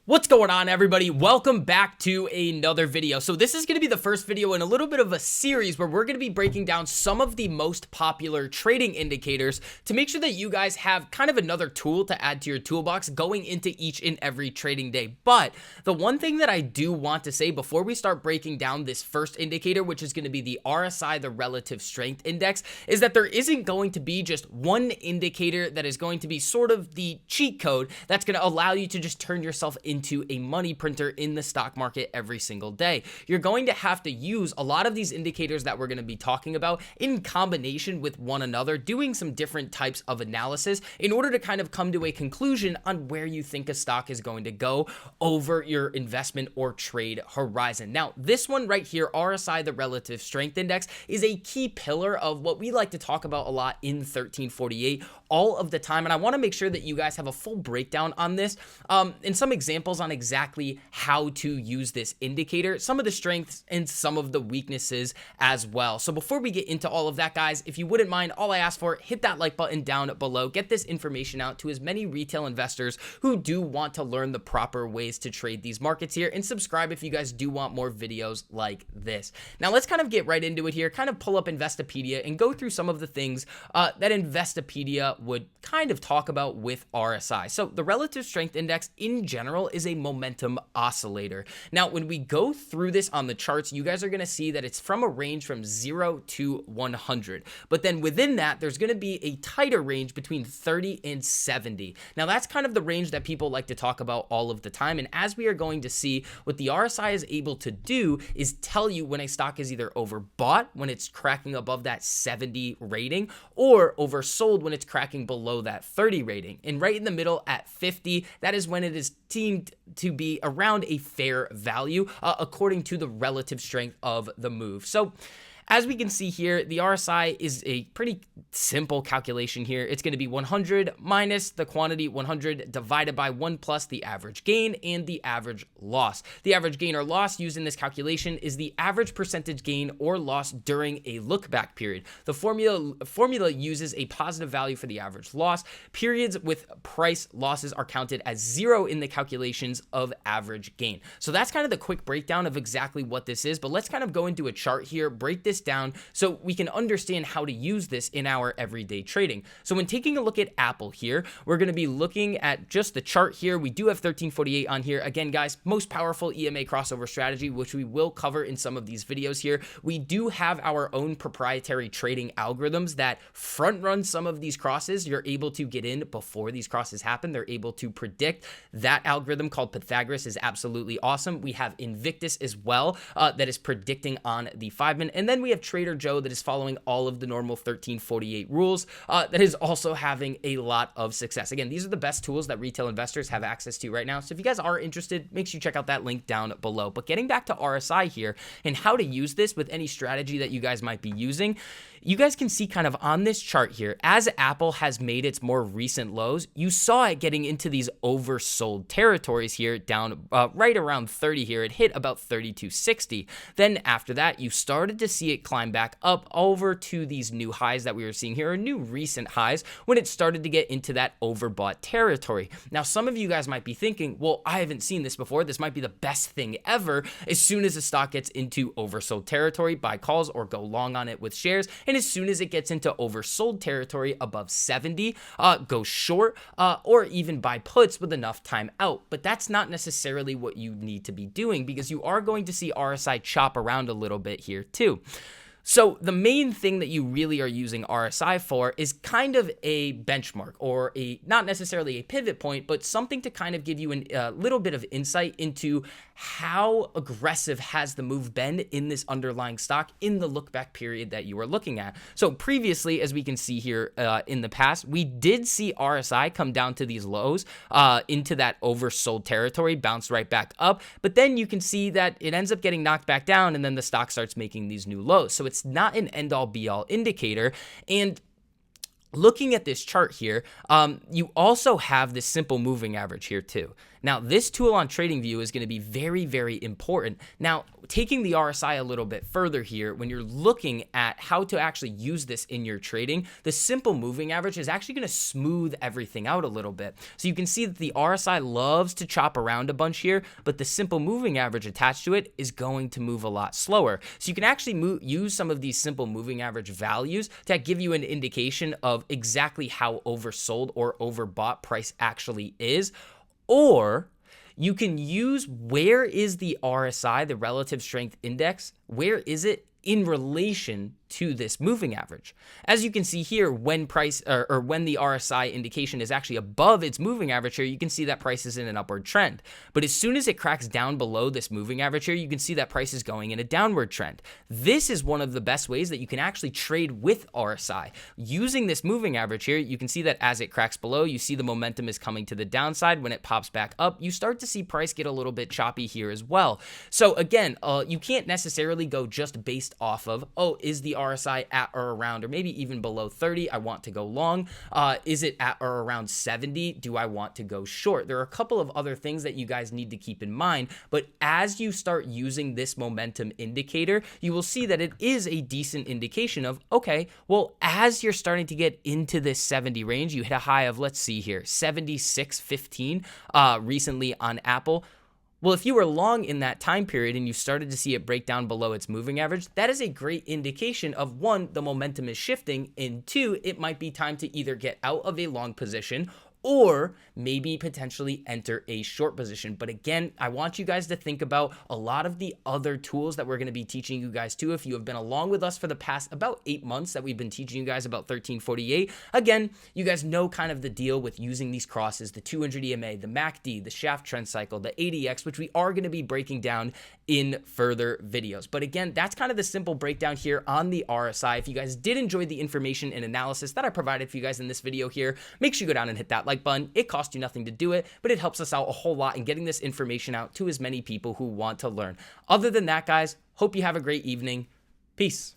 What's going on, everybody? Welcome back to another video. So this is going to be the first video in a little bit of a series where we're going to be breaking down some of the most popular trading indicators to make sure that you guys have kind of another tool to add to your toolbox going into each and every trading day. But the one thing that I do want to say before we start breaking down this first indicator, which is going to be the RSI, the Relative Strength Index, is that there isn't going to be just one indicator that is going to be sort of the cheat code that's going to allow you to just turn yourself into a money printer in the stock market every single day. You're going to have to use a lot of these indicators that we're going to be talking about in combination with one another, doing some different types of analysis in order to kind of come to a conclusion on where you think a stock is going to go over your investment or trade horizon. Now, this one right here, RSI, the Relative Strength Index, is a key pillar of what we like to talk about a lot in 1348 all of the time. And I want to make sure that you guys have a full breakdown on this and some examples on exactly how to use this indicator, some of the strengths and some of the weaknesses as well. So before we get into all of that, guys, if you wouldn't mind, all I ask for, hit that like button down below, get this information out to as many retail investors who do want to learn the proper ways to trade these markets here, and subscribe if you guys do want more videos like this. Now let's kind of get right into it here, kind of pull up Investopedia and go through some of the things that Investopedia would kind of talk about with RSI. So the Relative Strength Index in general is a momentum oscillator. Now, when we go through this on the charts, you guys are going to see that it's from a range from 0 to 100. But then within that, there's going to be a tighter range between 30 and 70. Now, that's kind of the range that people like to talk about all of the time. And as we are going to see, what the RSI is able to do is tell you when a stock is either overbought, when it's cracking above that 70 rating, or oversold when it's cracking below that 30 rating. And right in the middle at 50, that is when it is deemed to be around a fair value according to the relative strength of the move. So as we can see here, the RSI is a pretty simple calculation here. It's going to be 100 minus the quantity 100 divided by 1 plus the average gain and the average loss. The average gain or loss used in this calculation is the average percentage gain or loss during a look back period. The formula uses a positive value for the average loss. Periods with price losses are counted as 0 in the calculations of average gain. So that's kind of the quick breakdown of exactly what this is, but let's kind of go into a chart here, break this down so we can understand how to use this in our everyday trading. So when taking a look at Apple here, we're going to be looking at just the chart here. We do have 1348 on here. Again, guys, most powerful EMA crossover strategy, which we will cover in some of these videos here. We do have our own proprietary trading algorithms that front run some of these crosses. You're able to get in before these crosses happen. They're able to predict. That algorithm called Pythagoras is absolutely awesome. We have Invictus as well that is predicting on the 5-minute. And then we have Trader Joe that is following all of the normal 1348 rules that is also having a lot of success. Again, these are the best tools that retail investors have access to right now. So if you guys are interested, make sure you check out that link down below. But getting back to RSI here and how to use this with any strategy that you guys might be using, you guys can see kind of on this chart here, as Apple has made its more recent lows, you saw it getting into these oversold territories here down right around 30 here. It hit about 32.60. Then after that, you started to see it climb back up over to these new highs that we were seeing here, or new recent highs, when it started to get into that overbought territory. Now, some of you guys might be thinking, well, I haven't seen this before. This might be the best thing ever. As soon as the stock gets into oversold territory, buy calls or go long on it with shares. And as soon as it gets into oversold territory above 70, go short or even buy puts with enough time out. But that's not necessarily what you need to be doing, because you are going to see RSI chop around a little bit here too. So the main thing that you really are using RSI for is kind of a benchmark, or not necessarily a pivot point, but something to kind of give you a little bit of insight into how aggressive has the move been in this underlying stock in the look back period that you are looking at. So previously, as we can see here in the past, we did see RSI come down to these lows into that oversold territory, bounce right back up. But then you can see that it ends up getting knocked back down, and then the stock starts making these new lows. So it's not an end-all be-all indicator. And looking at this chart here, you also have this simple moving average here too. Now, this tool on TradingView is going to be very, very important. Now, taking the RSI a little bit further here, when you're looking at how to actually use this in your trading, the simple moving average is actually going to smooth everything out a little bit. So you can see that the RSI loves to chop around a bunch here, but the simple moving average attached to it is going to move a lot slower. So you can actually use some of these simple moving average values to give you an indication of exactly how oversold or overbought price actually is. Or you can use where is the RSI, the relative strength index, where is it in relation to this moving average. As you can see here, when price or when the RSI indication is actually above its moving average here, you can see that price is in an upward trend. But as soon as it cracks down below this moving average here, you can see that price is going in a downward trend. This is one of the best ways that you can actually trade with RSI. Using this moving average here, you can see that as it cracks below, you see the momentum is coming to the downside. When it pops back up, you start to see price get a little bit choppy here as well. So again, you can't necessarily go just based off of, oh, is the RSI at or around, or maybe even below 30, I want to go long. Is it at or around 70? Do I want to go short? There are a couple of other things that you guys need to keep in mind, but as you start using this momentum indicator, you will see that it is a decent indication of, okay, well, as you're starting to get into this 70 range, you hit a high of, let's see here, 76.15 recently on Apple. Well, if you were long in that time period and you started to see it break down below its moving average, that is a great indication of, one, the momentum is shifting, and two, it might be time to either get out of a long position or maybe potentially enter a short position. But again, I want you guys to think about a lot of the other tools that we're going to be teaching you guys too. If you have been along with us for the past about 8 months that we've been teaching you guys about 1348, again, you guys know kind of the deal with using these crosses, the 200 EMA, the MACD, the shaft trend cycle, the ADX, which we are going to be breaking down in further videos. But again, that's kind of the simple breakdown here on the RSI. If you guys did enjoy the information and analysis that I provided for you guys in this video here, make sure you go down and hit that like button. It costs you nothing to do it, but it helps us out a whole lot in getting this information out to as many people who want to learn. Other than that, guys, hope you have a great evening. Peace.